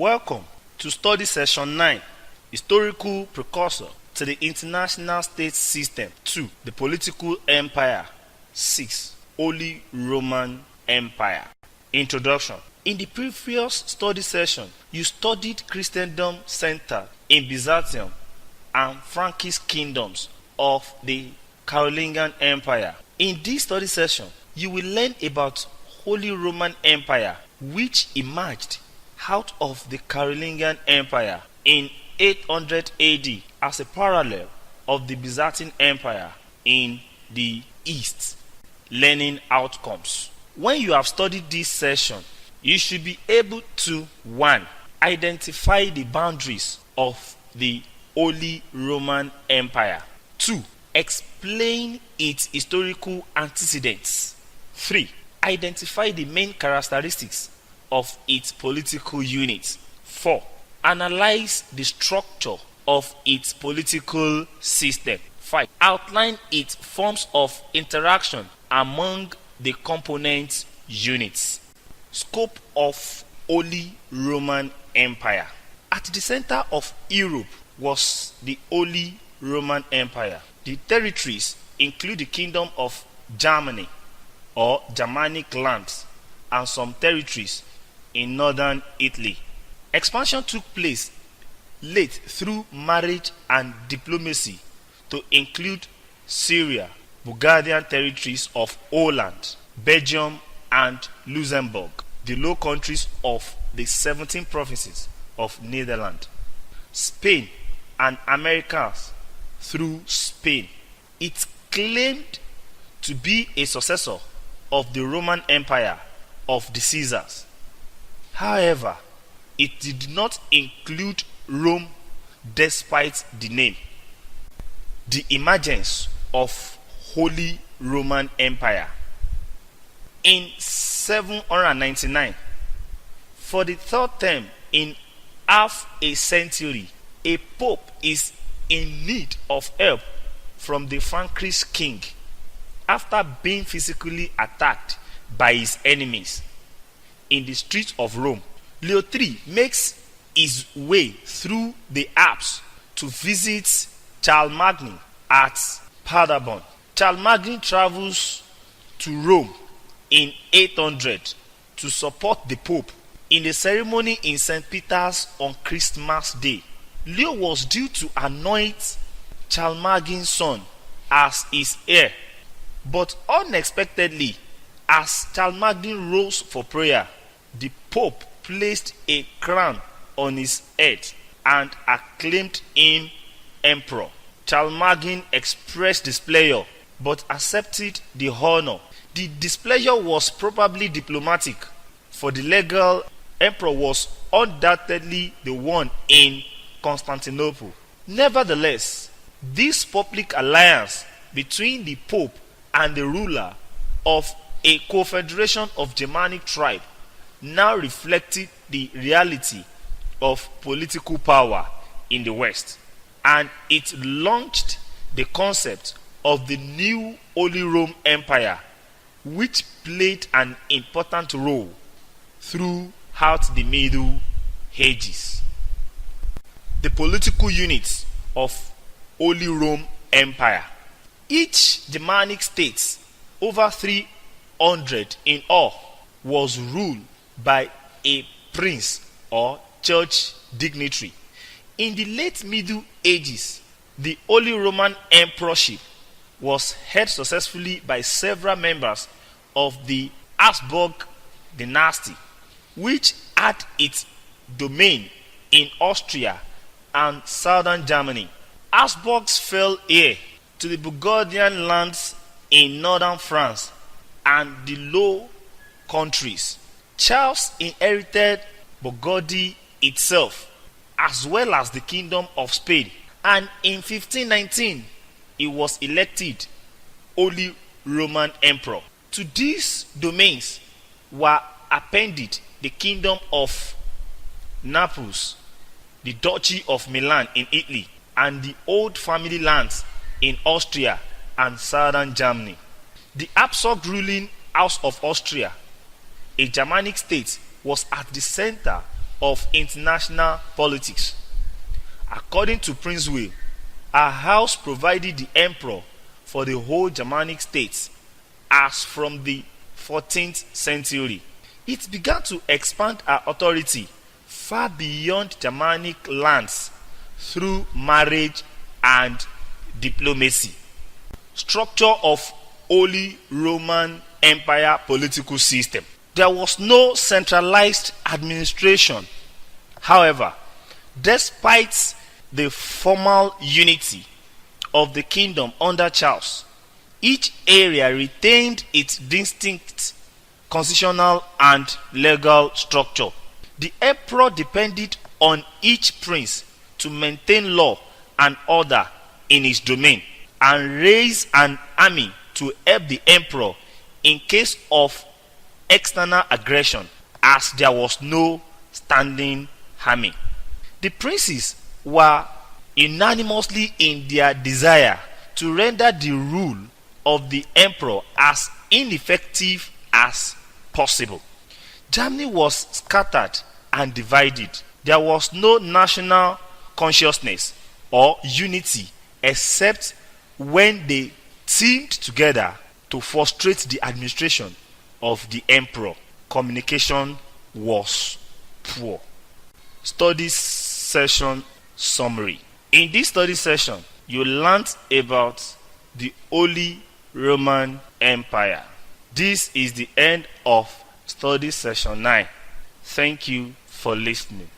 Welcome to study session 9, historical precursor to the international state system. 2. The political empire. 6. Holy Roman Empire. Introduction. In the previous study session, you studied Christendom centered in Byzantium and Frankish kingdoms of the Carolingian Empire. In this study session, you will learn about Holy Roman Empire, which emerged out of the Carolingian Empire in 800 AD as a parallel of the Byzantine Empire in the East. Learning outcomes. When you have studied this session, you should be able to 1. Identify the boundaries of the Holy Roman Empire. 2. Explain its historical antecedents. 3. Identify the main characteristics of its political units. 4. Analyze the structure of its political system. 5. Outline its forms of interaction among the component units. Scope of Holy Roman Empire. At the center of Europe was the Holy Roman Empire. The territories include the Kingdom of Germany or Germanic lands and some territories in northern Italy. Expansion took place late through marriage and diplomacy to include Syria, Bulgarian territories of Holland, Belgium and Luxembourg, the Low Countries of the 17 provinces of Netherlands, Spain and Americas through Spain. It claimed to be a successor of the Roman Empire of the Caesars. However, it did not include Rome despite the name. The emergence of Holy Roman Empire. In 799, for the third time in half a century, a pope is in need of help from the Frankish king after being physically attacked by his enemies in the streets of Rome. Leo III makes his way through the Alps to visit Charles Magny at Paderborn. Charles Magny travels to Rome in 800 to support the Pope in a ceremony in St. Peter's on Christmas Day. Leo was due to anoint Charles Magny's son as his heir, but unexpectedly, as Charles Magny rose for prayer, the Pope placed a crown on his head and acclaimed him emperor. Charles Magny expressed displeasure but accepted the honor. The displeasure was probably diplomatic, for the legal emperor was undoubtedly the one in Constantinople. Nevertheless, this public alliance between the Pope and the ruler of a confederation of Germanic tribes now reflected the reality of political power in the West, and it launched the concept of the new Holy Roman Empire, which played an important role throughout the Middle Ages. The political units of Holy Roman Empire. Each Germanic state, over 300 in all, was ruled by a prince or church dignitary. In the late Middle Ages, the Holy Roman Emperorship was held successfully by several members of the Habsburg dynasty, which had its domain in Austria and southern Germany. Habsburgs fell heir to the Burgundian lands in northern France and the Low Countries. Charles inherited Burgundy itself, as well as the Kingdom of Spain, and in 1519 he was elected Holy Roman Emperor. To these domains were appended the Kingdom of Naples, the Duchy of Milan in Italy, and the old family lands in Austria and southern Germany. The Habsburg ruling House of Austria, a Germanic state, was at the center of international politics. According to Prince Will, a house provided the emperor for the whole Germanic states as from the 14th century. It began to expand her authority far beyond Germanic lands through marriage and diplomacy. Structure of Holy Roman Empire political system. There was no centralized administration. However, despite the formal unity of the kingdom under Charles, each area retained its distinct constitutional and legal structure. The emperor depended on each prince to maintain law and order in his domain and raise an army to help the emperor in case of external aggression, as there was no standing army. The princes were unanimously in their desire to render the rule of the emperor as ineffective as possible. Germany was scattered and divided. There was no national consciousness or unity except when they teamed together to frustrate the administration of the emperor. Communication was poor. Study session summary. In this study session, you learned about the Holy Roman Empire. This is the end of study session 9. Thank you for listening.